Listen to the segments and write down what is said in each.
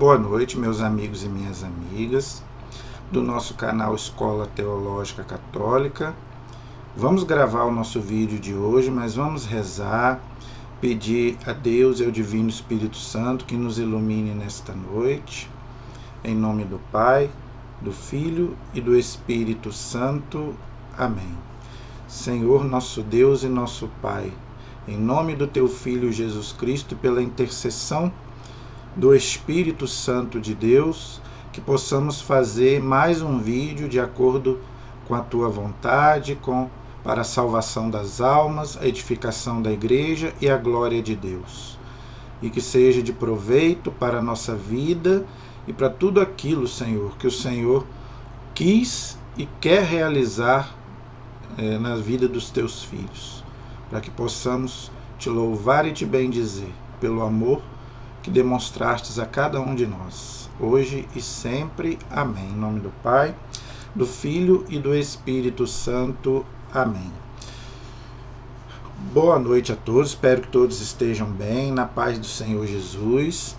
Boa noite, meus amigos e minhas amigas do nosso canal Escola Teológica Católica. Vamos gravar o nosso vídeo de hoje, mas vamos rezar, pedir a Deus e ao Divino Espírito Santo que nos ilumine nesta noite. Em nome do Pai, do Filho e do Espírito Santo. Amém. Senhor, nosso Deus e nosso Pai, em nome do Teu Filho Jesus Cristo, pela intercessão do Espírito Santo de Deus, que possamos fazer mais um vídeo de acordo com a Tua vontade, para a salvação das almas, a edificação da Igreja e a glória de Deus. E que seja de proveito para a nossa vida e para tudo aquilo, Senhor, que o Senhor quis e quer realizar na vida dos Teus filhos, para que possamos Te louvar e Te bendizer pelo amor que demonstrastes a cada um de nós, hoje e sempre. Amém. Em nome do Pai, do Filho e do Espírito Santo. Amém. Boa noite a todos, espero que todos estejam bem, na paz do Senhor Jesus.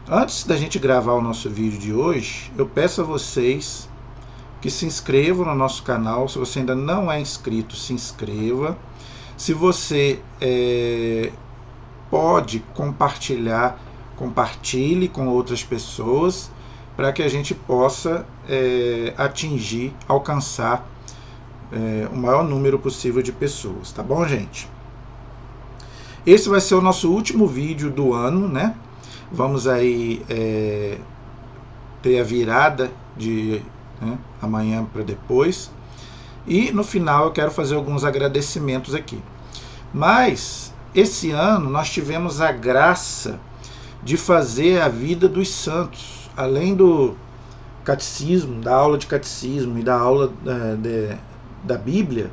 Antes da gente gravar o nosso vídeo de hoje, eu peço a vocês que se inscrevam no nosso canal. Se você ainda não é inscrito, se inscreva. Se você pode compartilhar, compartilhe com outras pessoas, para que a gente possa alcançar o maior número possível de pessoas, tá bom, gente? Esse vai ser o nosso último vídeo do ano, né? Vamos aí ter a virada de amanhã para depois, e no final eu quero fazer alguns agradecimentos aqui. Mas esse ano nós tivemos a graça de fazer a vida dos santos, além do catecismo, da aula de catecismo e da aula da Bíblia.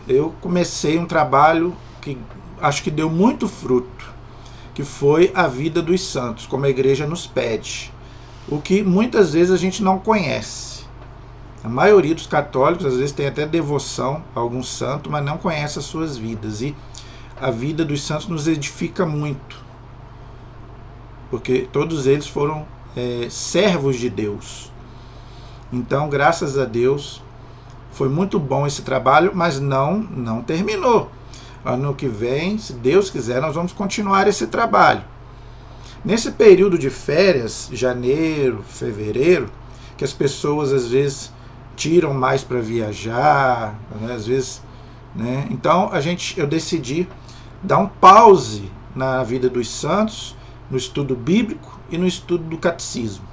Eu comecei um trabalho que acho que deu muito fruto, que foi a vida dos santos, como a Igreja nos pede, o que muitas vezes a gente não conhece. A maioria dos católicos às vezes tem até devoção a algum santo, mas não conhece as suas vidas, e a vida dos santos nos edifica muito, porque todos eles foram servos de Deus. Então, graças a Deus, foi muito bom esse trabalho, mas não terminou. Ano que vem, se Deus quiser, nós vamos continuar esse trabalho. Nesse período de férias, janeiro, fevereiro, que as pessoas às vezes tiram mais para viajar, né, às vezes, né? Então eu decidi dar um pause na vida dos santos, no estudo bíblico e no estudo do catecismo.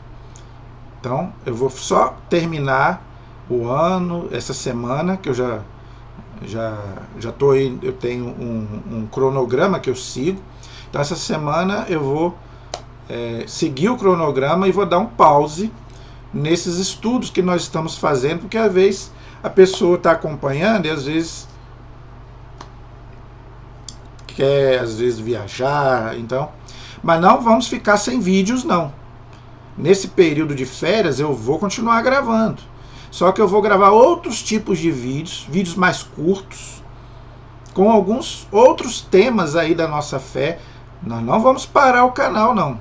Então eu vou só terminar o ano essa semana, que eu já tô aí, eu tenho um cronograma que eu sigo. Então essa semana eu vou seguir o cronograma e vou dar um pause nesses estudos que nós estamos fazendo, porque às vezes a pessoa está acompanhando e às vezes quer viajar, então. Mas não vamos ficar sem vídeos, não. Nesse período de férias eu vou continuar gravando, só que eu vou gravar outros tipos de vídeos mais curtos, com alguns outros temas aí da nossa fé. Nós não vamos parar o canal, não,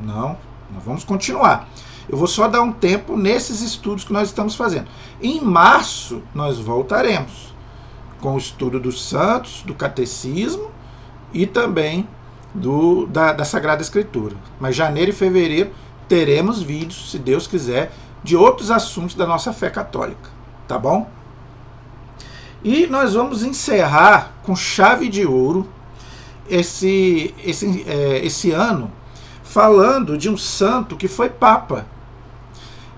nós vamos continuar. Eu vou só dar um tempo nesses estudos que nós estamos fazendo. Em março nós voltaremos com o estudo dos santos, do catecismo e também da Sagrada Escritura. Mas janeiro e fevereiro teremos vídeos, se Deus quiser, de outros assuntos da nossa fé católica, tá bom? E nós vamos encerrar com chave de ouro esse ano, falando de um santo que foi Papa.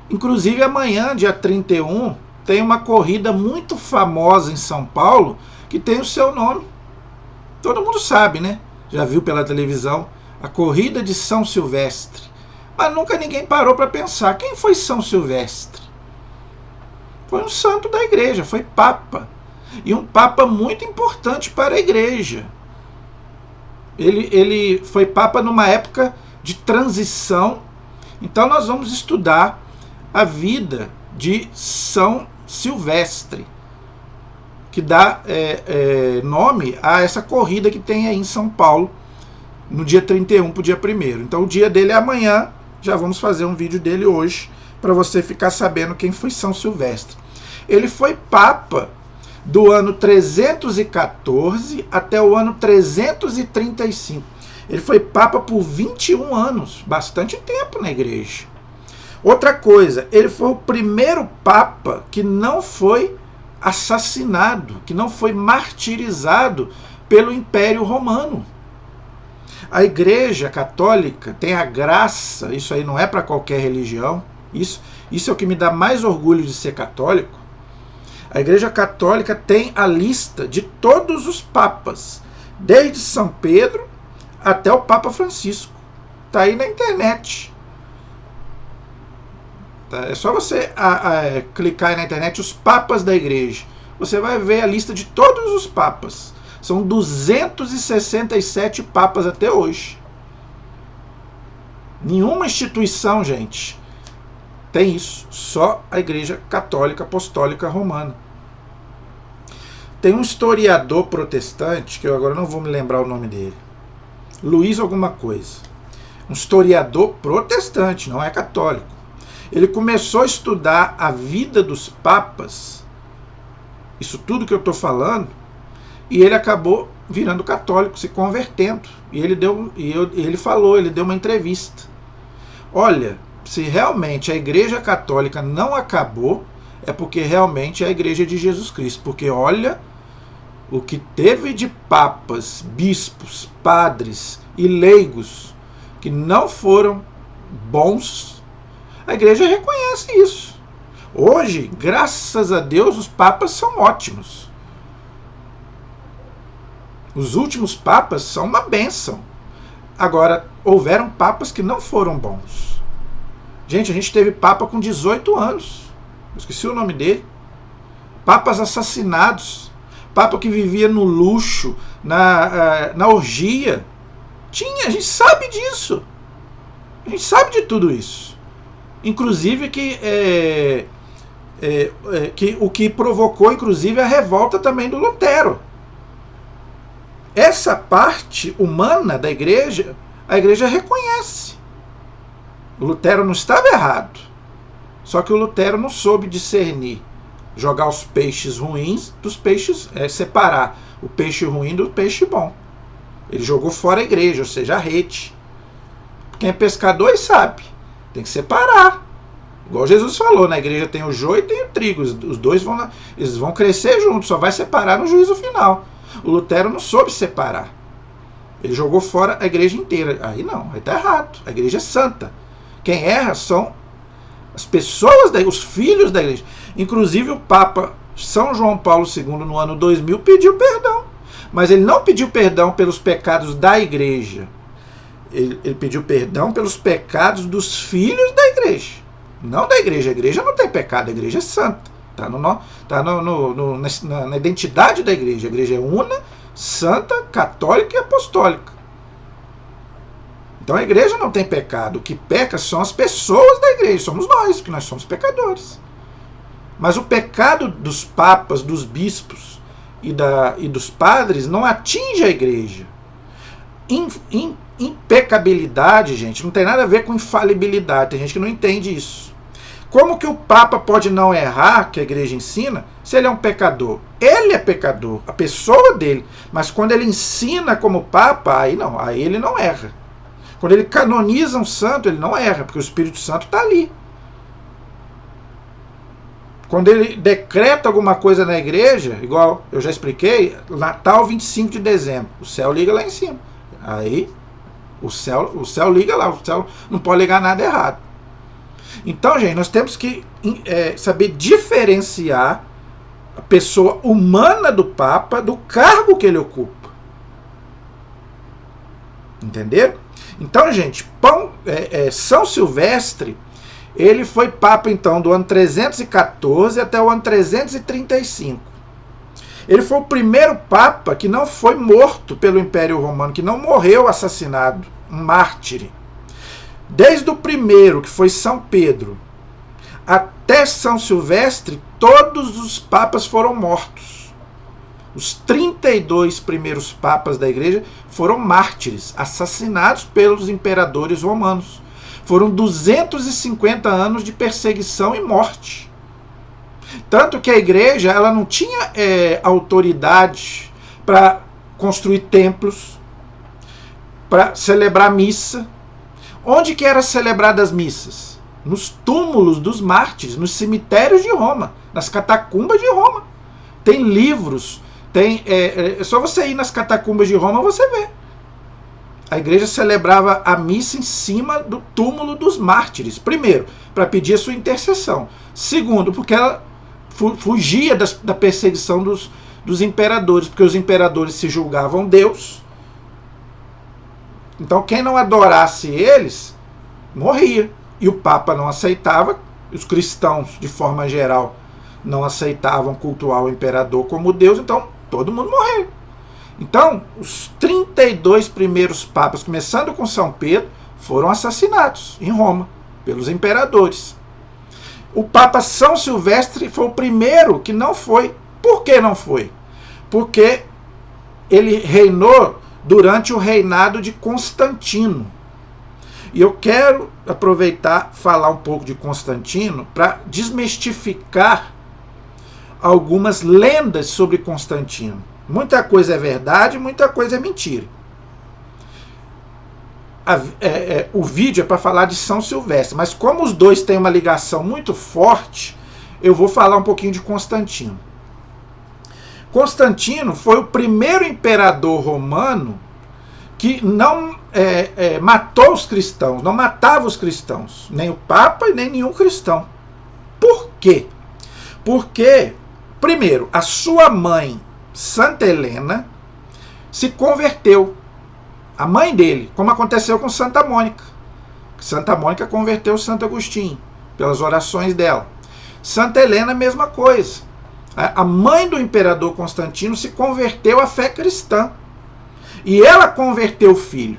Inclusive amanhã, dia 31, tem uma corrida muito famosa em São Paulo, que tem o seu nome. Todo mundo sabe, né? Já viu pela televisão a corrida de São Silvestre. Mas nunca ninguém parou para pensar, quem foi São Silvestre? Foi um santo da Igreja, foi Papa. E um Papa muito importante para a Igreja. Ele foi Papa numa época de transição. Então nós vamos estudar a vida de São Silvestre, que dá nome a essa corrida que tem aí em São Paulo, no dia 31 para o dia 1º. Então o dia dele é amanhã, já vamos fazer um vídeo dele hoje, para você ficar sabendo quem foi São Silvestre. Ele foi papa do ano 314 até o ano 335. Ele foi papa por 21 anos, bastante tempo na igreja. Outra coisa, ele foi o primeiro papa que não foi assassinado, que não foi martirizado pelo Império Romano. A Igreja Católica tem a graça, isso aí não é para qualquer religião, isso é o que me dá mais orgulho de ser católico. A Igreja Católica tem a lista de todos os papas, desde São Pedro até o Papa Francisco. Está aí na internet. É só você clicar aí na internet os papas da igreja. Você vai ver a lista de todos os papas. São 267 papas até hoje. Nenhuma instituição, gente, tem isso. Só a Igreja Católica Apostólica Romana. Tem um historiador protestante, que eu agora não vou me lembrar o nome dele. Luiz alguma coisa. Um historiador protestante, não é católico. Ele começou a estudar a vida dos papas, isso tudo que eu estou falando, e ele acabou virando católico, se convertendo. E ele deu uma entrevista. Olha, se realmente a Igreja Católica não acabou, é porque realmente é a Igreja de Jesus Cristo. Porque olha o que teve de papas, bispos, padres e leigos que não foram bons. A igreja reconhece isso. Hoje, graças a Deus, os papas são ótimos. Os últimos papas são uma bênção. Agora, houveram papas que não foram bons. Gente, a gente teve papa com 18 anos. Eu esqueci o nome dele. Papas assassinados. Papa que vivia no luxo, na orgia. A gente sabe disso. A gente sabe de tudo isso. Inclusive que o que provocou, inclusive, a revolta também do Lutero. Essa parte humana da igreja, a igreja reconhece. O Lutero não estava errado. Só que o Lutero não soube discernir, jogar os peixes ruins dos peixes, separar o peixe ruim do peixe bom. Ele jogou fora a igreja, ou seja, a rede. Quem é pescador sabe, tem que separar. Igual Jesus falou, na igreja tem o joio e tem o trigo. Os dois eles vão crescer juntos, só vai separar no juízo final. O Lutero não soube separar. Ele jogou fora a igreja inteira. Aí não, aí está errado. A igreja é santa. Quem erra são as pessoas, os filhos da igreja. Inclusive o Papa São João Paulo II, no ano 2000, pediu perdão. Mas ele não pediu perdão pelos pecados da igreja. Ele pediu perdão pelos pecados dos filhos da igreja. Não da igreja. A igreja não tem pecado, a igreja é santa. Está na identidade da igreja. A igreja é una, santa, católica e apostólica. Então a igreja não tem pecado. O que peca são as pessoas da igreja. Somos nós, porque nós somos pecadores. Mas o pecado dos papas, dos bispos e dos padres não atinge a igreja. Impecabilidade, gente, não tem nada a ver com infalibilidade. Tem gente que não entende isso. Como que o Papa pode não errar, que a igreja ensina, se ele é um pecador? Ele é pecador, a pessoa dele. Mas quando ele ensina como Papa, aí não, aí ele não erra. Quando ele canoniza um santo, ele não erra, porque o Espírito Santo está ali. Quando ele decreta alguma coisa na igreja, igual eu já expliquei, Natal 25 de dezembro, o céu liga lá em cima. Aí o céu liga lá, o céu não pode ligar nada errado. Então, gente, nós temos que saber diferenciar a pessoa humana do Papa do cargo que ele ocupa. Entenderam? Então, gente, São Silvestre, ele foi Papa, então, do ano 314 até o ano 335. Ele foi o primeiro Papa que não foi morto pelo Império Romano, que não morreu assassinado, um mártir. Desde o primeiro, que foi São Pedro, até São Silvestre, todos os papas foram mortos. Os 32 primeiros papas da igreja foram mártires, assassinados pelos imperadores romanos. Foram 250 anos de perseguição e morte. Tanto que a igreja ela não tinha autoridade para construir templos, para celebrar missa. Onde que eram celebradas as missas? Nos túmulos dos mártires, nos cemitérios de Roma, nas catacumbas de Roma. Tem livros, é só você ir nas catacumbas de Roma você vê. A igreja celebrava a missa em cima do túmulo dos mártires. Primeiro, para pedir a sua intercessão. Segundo, porque ela fugia da perseguição dos imperadores, porque os imperadores se julgavam Deus. Então quem não adorasse eles, morria. E o Papa não aceitava, os cristãos, de forma geral, não aceitavam cultuar o imperador como Deus, então todo mundo morreu. Então, os 32 primeiros papas, começando com São Pedro, foram assassinados em Roma, pelos imperadores. O Papa São Silvestre foi o primeiro que não foi. Por que não foi? Porque ele reinou durante o reinado de Constantino. E eu quero aproveitar falar um pouco de Constantino para desmistificar algumas lendas sobre Constantino. Muita coisa é verdade, muita coisa é mentira. O vídeo é para falar de São Silvestre, mas como os dois têm uma ligação muito forte, eu vou falar um pouquinho de Constantino. Constantino foi o primeiro imperador romano que não matou os cristãos, não matava os cristãos, nem o Papa e nem nenhum cristão. Por quê? Porque, primeiro, a sua mãe, Santa Helena, se converteu. A mãe dele, como aconteceu com Santa Mônica. Santa Mônica converteu Santo Agostinho, pelas orações dela. Santa Helena, mesma coisa. A mãe do imperador Constantino se converteu à fé cristã. E ela converteu o filho.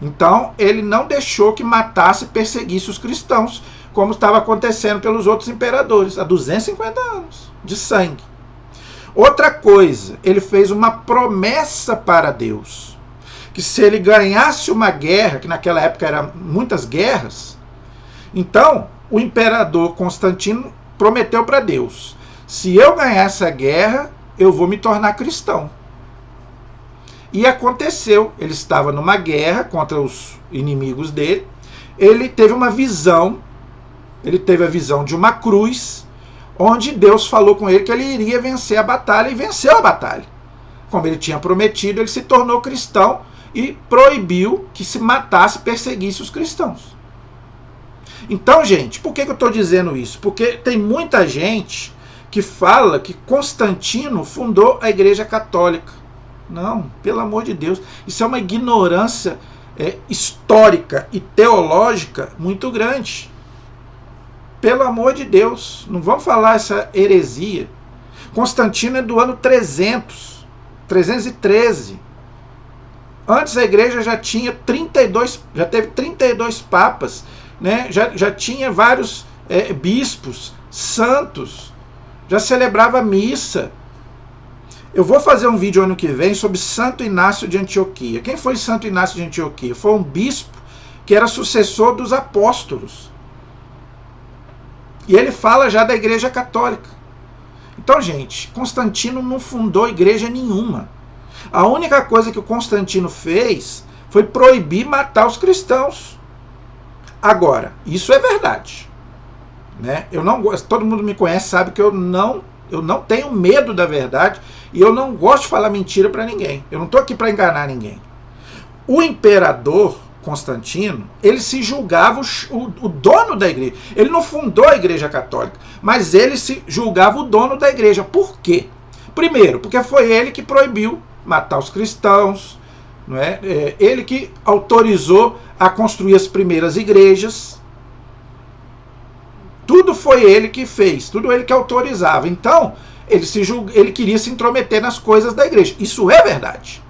Então, ele não deixou que matasse e perseguisse os cristãos, como estava acontecendo pelos outros imperadores, há 250 anos, de sangue. Outra coisa, ele fez uma promessa para Deus, que se ele ganhasse uma guerra, que naquela época eram muitas guerras, então o imperador Constantino prometeu para Deus, se eu ganhar essa guerra, eu vou me tornar cristão. E aconteceu, ele estava numa guerra contra os inimigos dele, ele teve uma visão, ele teve a visão de uma cruz, onde Deus falou com ele que ele iria vencer a batalha, e venceu a batalha. Como ele tinha prometido, ele se tornou cristão e proibiu que se matasse e perseguisse os cristãos. Então, gente, por que eu estou dizendo isso? Porque tem muita gente que fala que Constantino fundou a Igreja Católica. Não, pelo amor de Deus, isso é uma ignorância histórica e teológica muito grande. Pelo amor de Deus, não vamos falar essa heresia. Constantino é do ano 313. Antes a igreja já tinha 32, já teve 32 papas, né? já tinha vários bispos, santos, já celebrava missa. Eu vou fazer um vídeo ano que vem sobre Santo Inácio de Antioquia. Quem foi Santo Inácio de Antioquia? Foi um bispo que era sucessor dos apóstolos. E ele fala já da Igreja Católica. Então, gente, Constantino não fundou igreja nenhuma. A única coisa que o Constantino fez foi proibir matar os cristãos. Agora, isso é verdade, né? Eu não gosto, todo mundo me conhece, sabe que eu não tenho medo da verdade e eu não gosto de falar mentira para ninguém. Eu não estou aqui para enganar ninguém. O imperador Constantino, ele se julgava o dono da igreja. Ele não fundou a Igreja Católica, mas ele se julgava o dono da igreja. Por quê? Primeiro, porque foi ele que proibiu matar os cristãos, não é? Ele que autorizou a construir as primeiras igrejas. Tudo foi ele que fez, tudo ele que autorizava. Então, ele queria se intrometer nas coisas da igreja. Isso é verdade.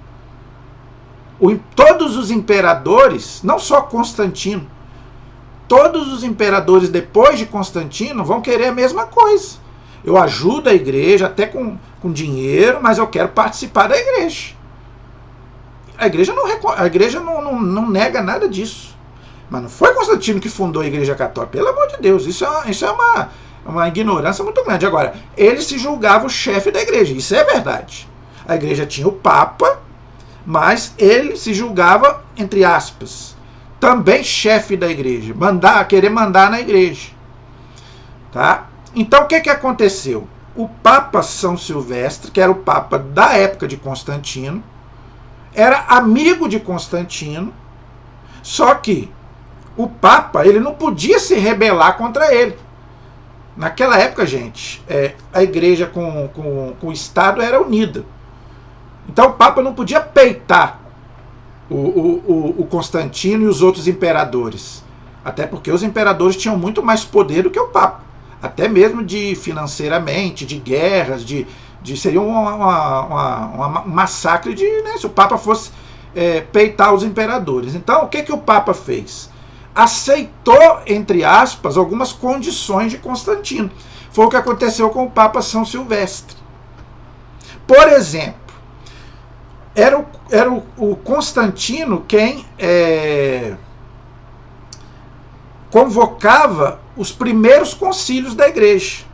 Todos os imperadores, não só Constantino, todos os imperadores depois de Constantino vão querer a mesma coisa. Eu ajudo a igreja até com dinheiro, mas eu quero participar da igreja. A igreja não nega nada disso. Mas não foi Constantino que fundou a Igreja Católica, pelo amor de Deus. Isso é uma ignorância muito grande. Agora, ele se julgava o chefe da igreja, isso é verdade. A igreja tinha o Papa, mas ele se julgava, entre aspas, também chefe da igreja, querer mandar na igreja. Tá? Então o que aconteceu? O Papa São Silvestre, que era o Papa da época de Constantino, era amigo de Constantino, só que o Papa ele não podia se rebelar contra ele. Naquela época, gente, a igreja com o Estado era unida. Então o Papa não podia peitar o Constantino e os outros imperadores. Até porque os imperadores tinham muito mais poder do que o Papa. Até mesmo financeiramente, de guerras, seria um massacre se o Papa fosse peitar os imperadores. Então o que o Papa fez? Aceitou, entre aspas, algumas condições de Constantino. Foi o que aconteceu com o Papa São Silvestre. Por exemplo, era o Constantino quem convocava os primeiros concílios da igreja.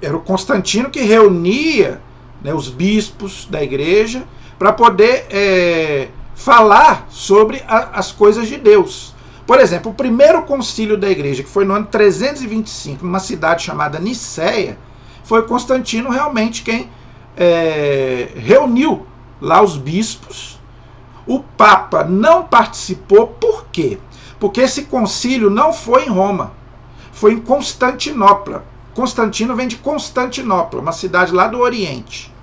Era o Constantino que reunia, né, os bispos da igreja para poder falar sobre as coisas de Deus. Por exemplo, o primeiro concílio da igreja, que foi no ano 325, numa cidade chamada Nicéia, foi Constantino realmente quem reuniu lá os bispos. O Papa não participou, por quê? Porque esse concílio não foi em Roma, foi em Constantinopla. Constantino vem de Constantinopla, uma cidade lá do Oriente.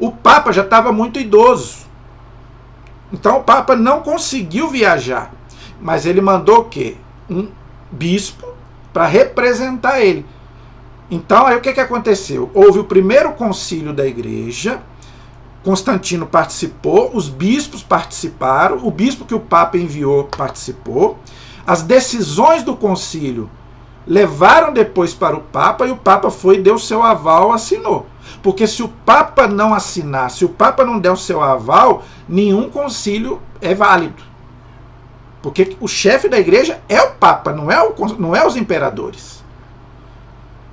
O Papa já estava muito idoso, então o Papa não conseguiu viajar, mas ele mandou o quê? Um bispo para representar ele. Então aí o que aconteceu? Houve o primeiro concílio da igreja, Constantino participou, os bispos participaram, o bispo que o Papa enviou participou, as decisões do concílio levaram depois para o Papa e o Papa deu seu aval, assinou. Porque se o Papa não assinar, se o Papa não der o seu aval, nenhum concílio é válido. Porque o chefe da igreja é o Papa, não é os imperadores.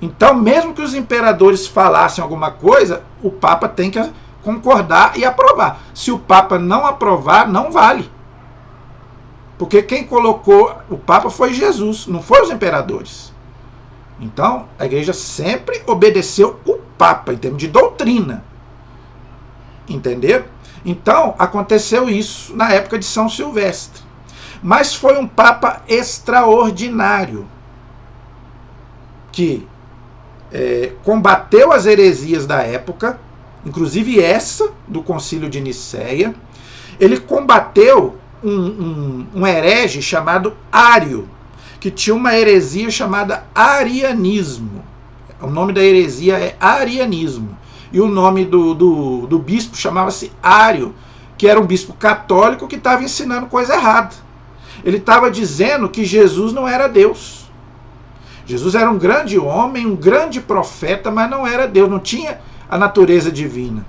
Então, mesmo que os imperadores falassem alguma coisa, o Papa tem que concordar e aprovar. Se o Papa não aprovar, não vale. Porque quem colocou o Papa foi Jesus, não foi os imperadores. Então, a igreja sempre obedeceu o Papa, em termos de doutrina. Entenderam? Então, aconteceu isso na época de São Silvestre. Mas foi um Papa extraordinário, que combateu as heresias da época, inclusive essa do Concílio de Nicéia. Ele combateu um herege chamado Ário, que tinha uma heresia chamada arianismo. O nome da heresia é arianismo. E o nome do bispo chamava-se Ário, que era um bispo católico que estava ensinando coisa errada. Ele estava dizendo que Jesus não era Deus. Jesus era um grande homem, um grande profeta, mas não era Deus, não tinha a natureza divina.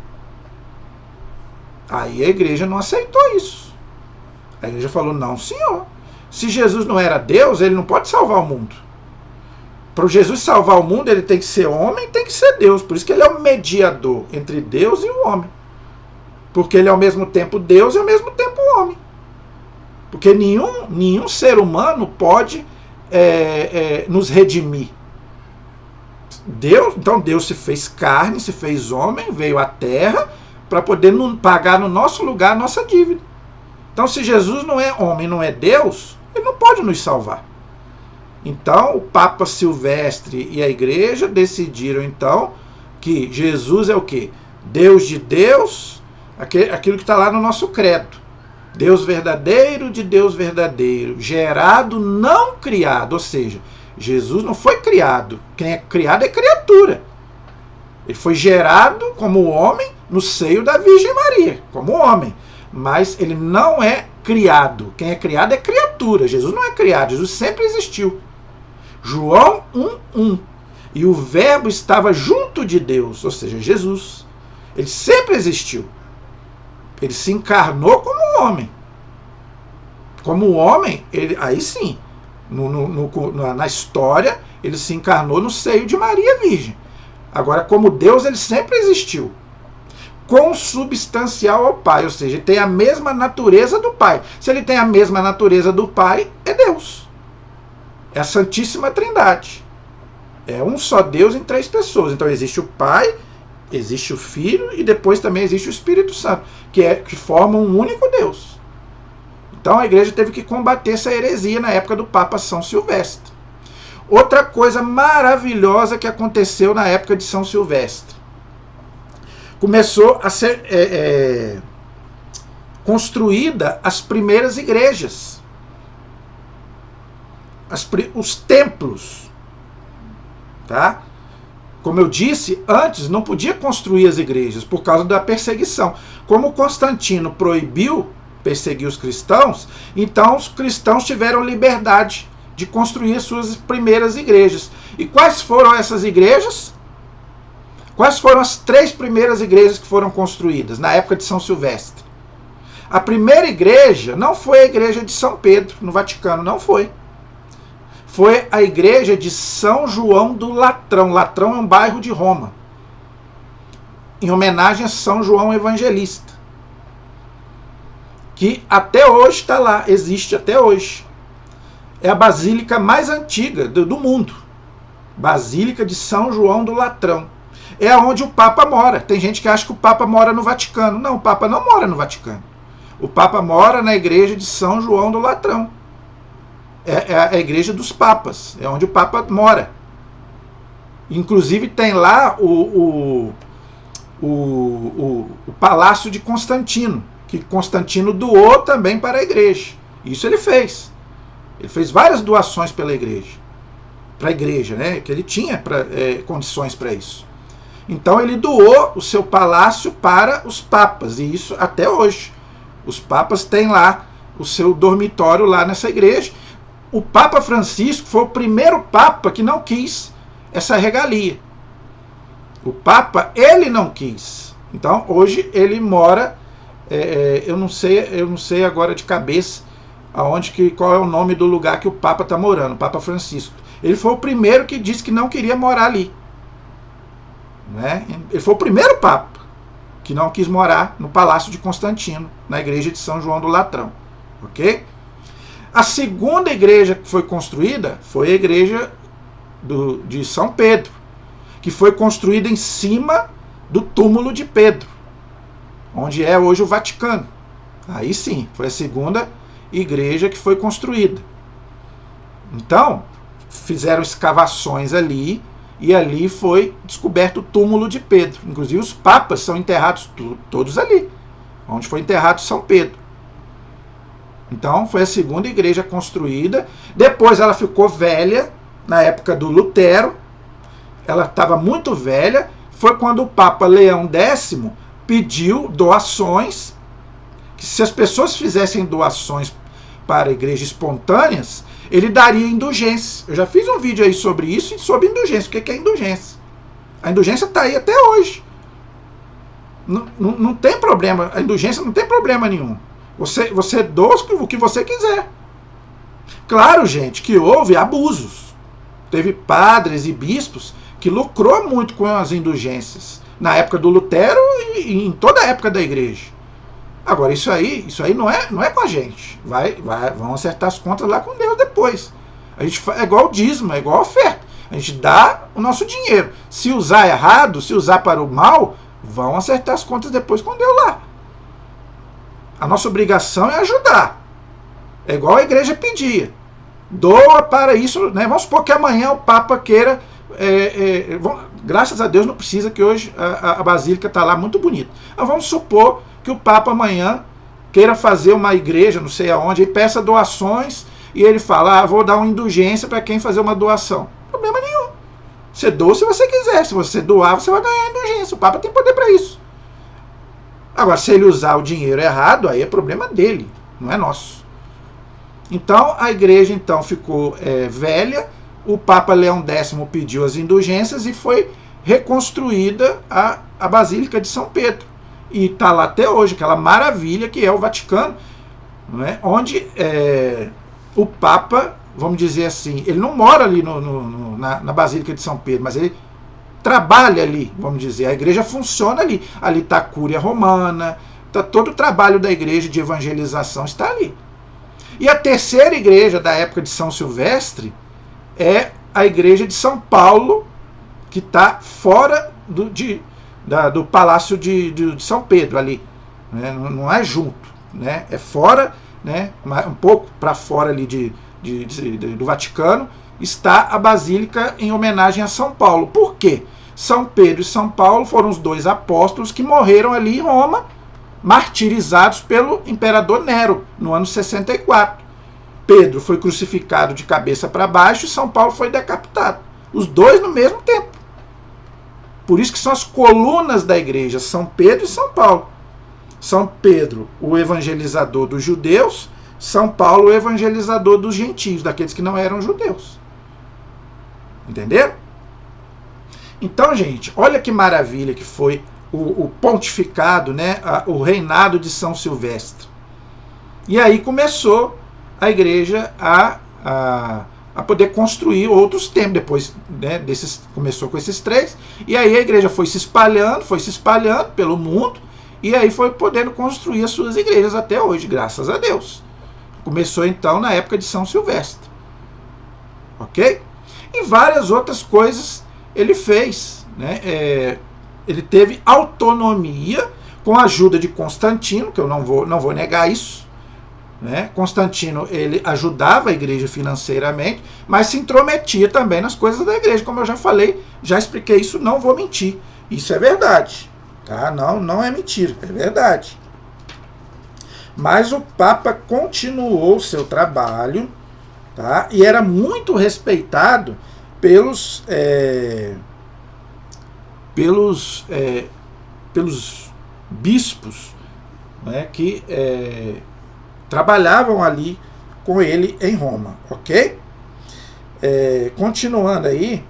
Aí a igreja não aceitou isso. A igreja falou, não senhor, se Jesus não era Deus, ele não pode salvar o mundo. Para Jesus salvar o mundo, ele tem que ser homem, tem que ser Deus. Por isso que ele é o mediador entre Deus e o homem. Porque ele é ao mesmo tempo Deus e ao mesmo tempo homem. Porque nenhum ser humano pode nos redimir. Então Deus se fez carne, se fez homem, veio à terra para poder pagar no nosso lugar a nossa dívida. Então, se Jesus não é homem, não é Deus, ele não pode nos salvar. Então, o Papa Silvestre e a igreja decidiram, então, que Jesus é o quê? Deus de Deus, aquilo que está lá no nosso credo. Deus verdadeiro de Deus verdadeiro, gerado, não criado. Ou seja, Jesus não foi criado. Quem é criado é criatura. Ele foi gerado como homem no seio da Virgem Maria, como homem. Mas ele não é criado. Quem é criado é criatura. Jesus não é criado, Jesus sempre existiu. João 1:1. E o verbo estava junto de Deus, ou seja, Jesus. Ele sempre existiu. Ele se encarnou como um homem. Como homem, ele, aí sim, na história, ele se encarnou no seio de Maria Virgem. Agora, como Deus, ele sempre existiu. Consubstancial ao Pai, ou seja, ele tem a mesma natureza do Pai. Se ele tem a mesma natureza do Pai, é Deus. É a Santíssima Trindade. É um só Deus em 3 pessoas. Então existe o Pai, existe o Filho e depois também existe o Espírito Santo, que formam um único Deus. Então a igreja teve que combater essa heresia na época do Papa São Silvestre. Outra coisa maravilhosa que aconteceu na época de São Silvestre. Começou a ser construída as primeiras igrejas. Os templos. Tá? Como eu disse, antes não podia construir as igrejas por causa da perseguição. Como Constantino proibiu perseguir os cristãos, então os cristãos tiveram liberdade de construir suas primeiras igrejas. E quais foram essas igrejas? Quais foram as 3 primeiras igrejas que foram construídas na época de São Silvestre? A primeira igreja não foi a igreja de São Pedro, no Vaticano, não foi. Foi a igreja de São João do Latrão. Latrão é um bairro de Roma, em homenagem a São João Evangelista, que até hoje está lá, existe até hoje. É a basílica mais antiga do mundo. Basílica de São João do Latrão. É onde o Papa mora. Tem gente que acha que o Papa mora no Vaticano. Não, o Papa não mora no Vaticano. O Papa mora na igreja de São João do Latrão. É a igreja dos papas. É onde o Papa mora. Inclusive tem lá o Palácio de Constantino, que Constantino doou também para a igreja. Isso ele fez. Ele fez várias doações pela igreja. Para a igreja, né? Que ele tinha condições para isso. Então ele doou o seu palácio para os papas. E isso até hoje. Os papas têm lá o seu dormitório lá nessa igreja. O Papa Francisco foi o primeiro papa que não quis essa regalia. O Papa, ele não quis. Então hoje ele mora, eu não sei agora de cabeça qual é o nome do lugar que o Papa está morando, o Papa Francisco. Ele foi o primeiro que disse que não queria morar ali. Né? Ele foi o primeiro Papa que não quis morar no Palácio de Constantino, na igreja de São João do Latrão. Ok? A segunda igreja que foi construída foi a igreja de São Pedro, que foi construída em cima do túmulo de Pedro, onde é hoje o Vaticano. Aí sim, foi a segunda igreja que foi construída. Então, fizeram escavações ali, e ali foi descoberto o túmulo de Pedro. Inclusive os papas são enterrados todos ali, onde foi enterrado São Pedro. Então foi a segunda igreja construída. Depois ela ficou velha, na época do Lutero. Ela estava muito velha. Foi quando o Papa Leão X pediu doações, que se as pessoas fizessem doações para a igreja espontâneas, ele daria indulgência. Eu já fiz um vídeo aí sobre isso e sobre indulgência. O que é indulgência? A indulgência está aí até hoje. Não tem problema. A indulgência não tem problema nenhum. Você doa o que você quiser. Claro, gente, que houve abusos. Teve padres e bispos que lucrou muito com as indulgências. Na época do Lutero e em toda a época da igreja. Agora, isso aí não é com a gente. Vão acertar as contas lá com Deus depois. É igual o dízimo, é igual a oferta. A gente dá o nosso dinheiro. Se usar errado, se usar para o mal, vão acertar as contas depois com Deus lá. A nossa obrigação é ajudar. É igual a igreja pedia. Doa para isso, né? Vamos supor que amanhã o Papa queira... graças a Deus não precisa, que hoje a Basílica está lá muito bonita. Mas vamos supor que o Papa amanhã queira fazer uma igreja, não sei aonde, e peça doações, e ele fala, vou dar uma indulgência para quem fazer uma doação. Problema nenhum. Você doa se você quiser. Se você doar, você vai ganhar indulgência. O Papa tem poder para isso. Agora, se ele usar o dinheiro errado, aí é problema dele, não é nosso. Então, a igreja ficou velha, o Papa Leão X pediu as indulgências e foi reconstruída a Basílica de São Pedro. E está lá até hoje, aquela maravilha que é o Vaticano, não é? Onde o Papa, vamos dizer assim, ele não mora ali na Basílica de São Pedro, mas ele trabalha ali, vamos dizer, a igreja funciona ali. Ali está a Cúria Romana, tá, todo o trabalho da igreja de evangelização está ali. E a terceira igreja da época de São Silvestre é a igreja de São Paulo, que está fora do Palácio de São Pedro ali, né? Não é junto, né? É fora, né? Um pouco para fora ali do Vaticano, está a Basílica em homenagem a São Paulo. Por quê? São Pedro e São Paulo foram os dois apóstolos que morreram ali em Roma, martirizados pelo imperador Nero, no ano 64. Pedro foi crucificado de cabeça para baixo e São Paulo foi decapitado. Os dois no mesmo tempo. Por isso que são as colunas da igreja, São Pedro e São Paulo. São Pedro, o evangelizador dos judeus, São Paulo, o evangelizador dos gentios, daqueles que não eram judeus. Entenderam? Então, gente, olha que maravilha que foi o pontificado, né, o reinado de São Silvestre. E aí começou a igreja a poder construir outros templos. Depois, né, começou com esses três, e aí a igreja foi se espalhando pelo mundo, e aí foi podendo construir as suas igrejas até hoje, graças a Deus. Começou então na época de São Silvestre. Ok? E várias outras coisas ele fez, né? Ele teve autonomia com a ajuda de Constantino, que eu não vou negar isso, né? Constantino, ele ajudava a igreja financeiramente, mas se intrometia também nas coisas da igreja, como eu já falei, já expliquei isso, não vou mentir. Isso é verdade, tá? Não é mentira, é verdade. Mas o Papa continuou o seu trabalho, tá? E era muito respeitado pelos bispos, né, que trabalhavam ali com ele em Roma, ok? Continuando aí,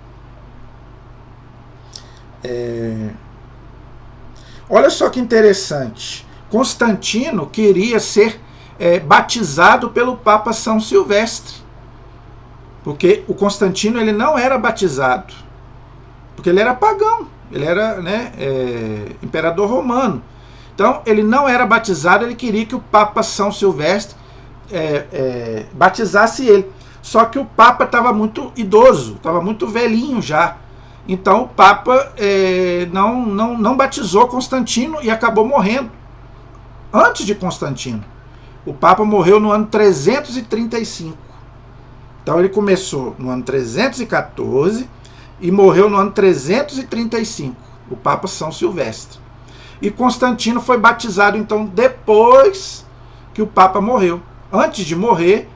olha só que interessante, Constantino queria ser batizado pelo Papa São Silvestre, porque o Constantino ele não era batizado, porque ele era pagão, ele era, né, imperador romano. Então ele não era batizado, ele queria que o Papa São Silvestre batizasse ele. Só que o Papa estava muito idoso, estava muito velhinho já. Então o Papa não batizou Constantino e acabou morrendo antes de Constantino. O Papa morreu no ano 335. Então ele começou no ano 314 e morreu no ano 335, o Papa São Silvestre. E Constantino foi batizado então depois que o Papa morreu. Antes de morrer,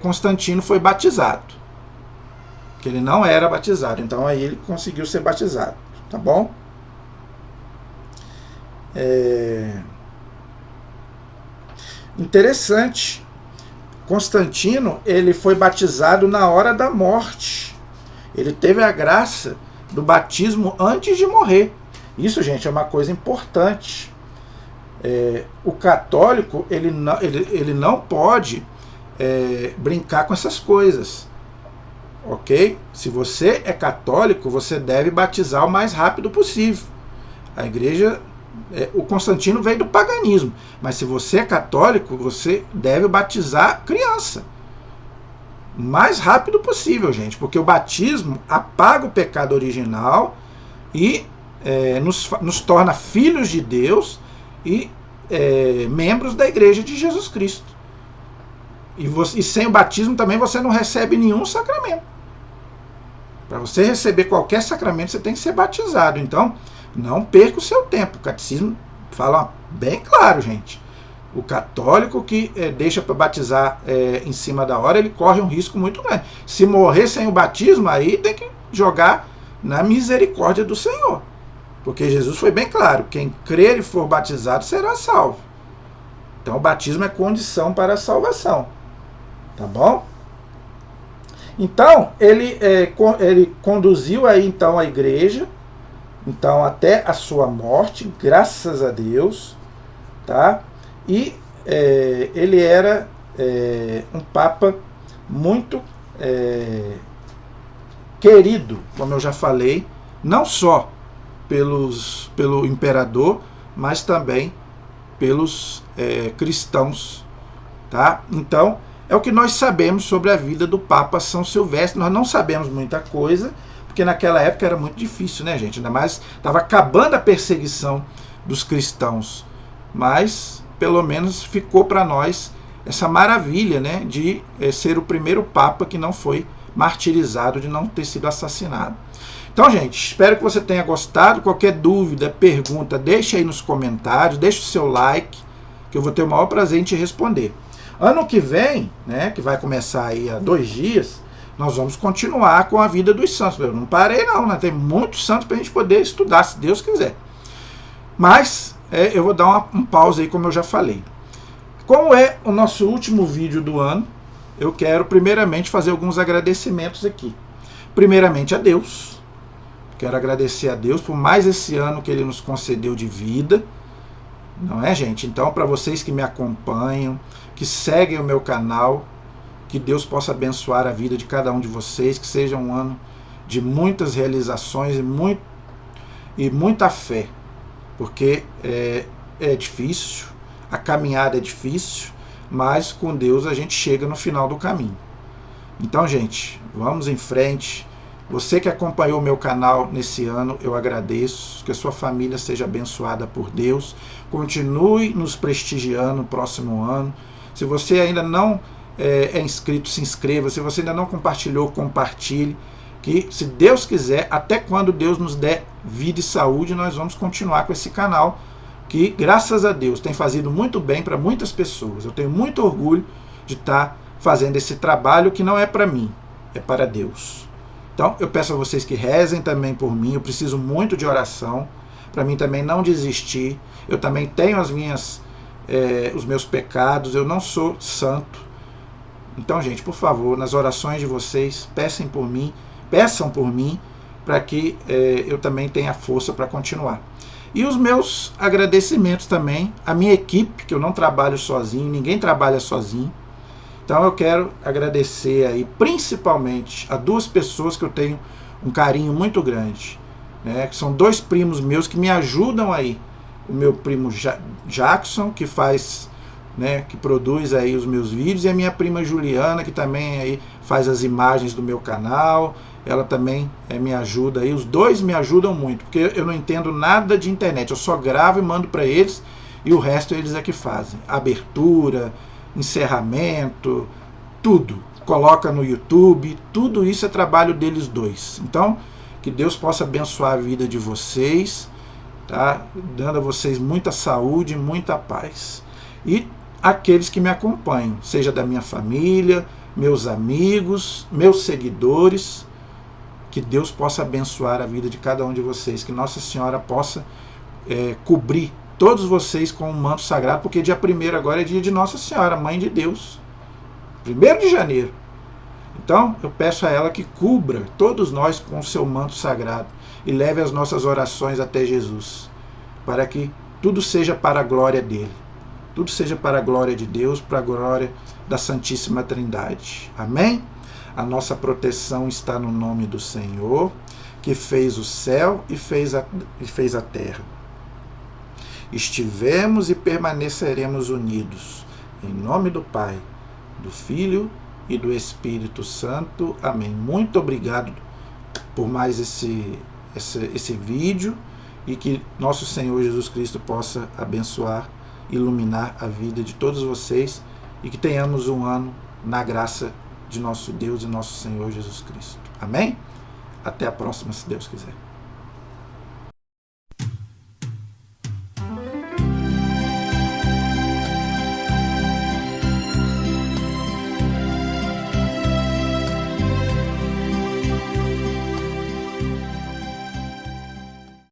Constantino foi batizado, que ele não era batizado, então aí ele conseguiu ser batizado, tá bom? Interessante. Constantino, ele foi batizado na hora da morte. Ele teve a graça do batismo antes de morrer. Isso, gente, é uma coisa importante. O católico, ele não pode brincar com essas coisas. Ok? Se você é católico, você deve batizar o mais rápido possível. A igreja... o Constantino veio do paganismo, mas se você é católico, você deve batizar criança o mais rápido possível, gente, porque o batismo apaga o pecado original e nos torna filhos de Deus e membros da igreja de Jesus Cristo. E sem o batismo também você não recebe nenhum sacramento. Para você receber qualquer sacramento, você tem que ser batizado. Então, não perca o seu tempo. O catecismo fala bem claro, gente. O católico que deixa para batizar em cima da hora, ele corre um risco muito grande. Se morrer sem o batismo, aí tem que jogar na misericórdia do Senhor. Porque Jesus foi bem claro, quem crer e for batizado será salvo. Então o batismo é condição para a salvação. Tá bom? Então, ele conduziu aí então a igreja, então até a sua morte, graças a Deus, tá? E ele era um papa muito querido, como eu já falei, não só pelo imperador, mas também pelos cristãos, tá? Então, é o que nós sabemos sobre a vida do Papa São Silvestre. Nós não sabemos muita coisa, porque naquela época era muito difícil, né, gente? Ainda mais estava acabando a perseguição dos cristãos. Mas, pelo menos, ficou para nós essa maravilha, né, de ser o primeiro Papa que não foi martirizado, de não ter sido assassinado. Então, gente, espero que você tenha gostado. Qualquer dúvida, pergunta, deixe aí nos comentários, deixe o seu like, que eu vou ter o maior prazer em te responder. Ano que vem, né, que vai começar aí há 2 dias, nós vamos continuar com a vida dos santos. Eu não parei não, né? Tem muitos santos para a gente poder estudar, se Deus quiser. Mas eu vou dar um pause aí, como eu já falei. Como é o nosso último vídeo do ano, eu quero primeiramente fazer alguns agradecimentos aqui. Primeiramente a Deus. Quero agradecer a Deus por mais esse ano que Ele nos concedeu de vida. Não é, gente? Então, para vocês que me acompanham, que seguem o meu canal, que Deus possa abençoar a vida de cada um de vocês, que seja um ano de muitas realizações e muita fé, porque é difícil, a caminhada é difícil, mas com Deus a gente chega no final do caminho. Então, gente, vamos em frente. Você que acompanhou o meu canal nesse ano, eu agradeço, que a sua família seja abençoada por Deus, continue nos prestigiando no próximo ano. Se você ainda não é inscrito, se inscreva, se você ainda não compartilhou, compartilhe, que se Deus quiser, até quando Deus nos der vida e saúde, nós vamos continuar com esse canal, que graças a Deus tem fazido muito bem para muitas pessoas. Eu tenho muito orgulho de estar fazendo esse trabalho que não é para mim, é para Deus. Então, eu peço a vocês que rezem também por mim. Eu preciso muito de oração, para mim também não desistir. Eu também tenho os meus pecados, eu não sou santo. Então, gente, por favor, nas orações de vocês, peçam por mim, para que eu também tenha força para continuar. E os meus agradecimentos também à minha equipe, que eu não trabalho sozinho, ninguém trabalha sozinho. Então eu quero agradecer aí principalmente a 2 pessoas que eu tenho um carinho muito grande, né, que são 2 primos meus que me ajudam aí. O meu primo Jackson, que faz, né, que produz aí os meus vídeos, e a minha prima Juliana, que também aí faz as imagens do meu canal. Ela também me ajuda aí. Os 2 me ajudam muito, porque eu não entendo nada de internet. Eu só gravo e mando para eles, e o resto eles é que fazem. Abertura, encerramento, tudo. Coloca no YouTube, tudo isso é trabalho deles 2. Então, que Deus possa abençoar a vida de vocês, tá? Dando a vocês muita saúde, muita paz. E aqueles que me acompanham, seja da minha família, meus amigos, meus seguidores, que Deus possa abençoar a vida de cada um de vocês, que Nossa Senhora possa cobrir todos vocês com um manto sagrado, porque dia 1º agora é dia de Nossa Senhora, Mãe de Deus, 1º de janeiro. Então eu peço a ela que cubra todos nós com o seu manto sagrado e leve as nossas orações até Jesus, para que tudo seja para a glória dele, tudo seja para a glória de Deus, para a glória da Santíssima Trindade. Amém? A nossa proteção está no nome do Senhor, que fez o céu e fez a terra. Estivemos e permaneceremos unidos. Em nome do Pai, do Filho e do Espírito Santo. Amém. Muito obrigado por mais esse vídeo, e que nosso Senhor Jesus Cristo possa abençoar, iluminar a vida de todos vocês, e que tenhamos um ano na graça de nosso Deus e nosso Senhor Jesus Cristo. Amém? Até a próxima, se Deus quiser.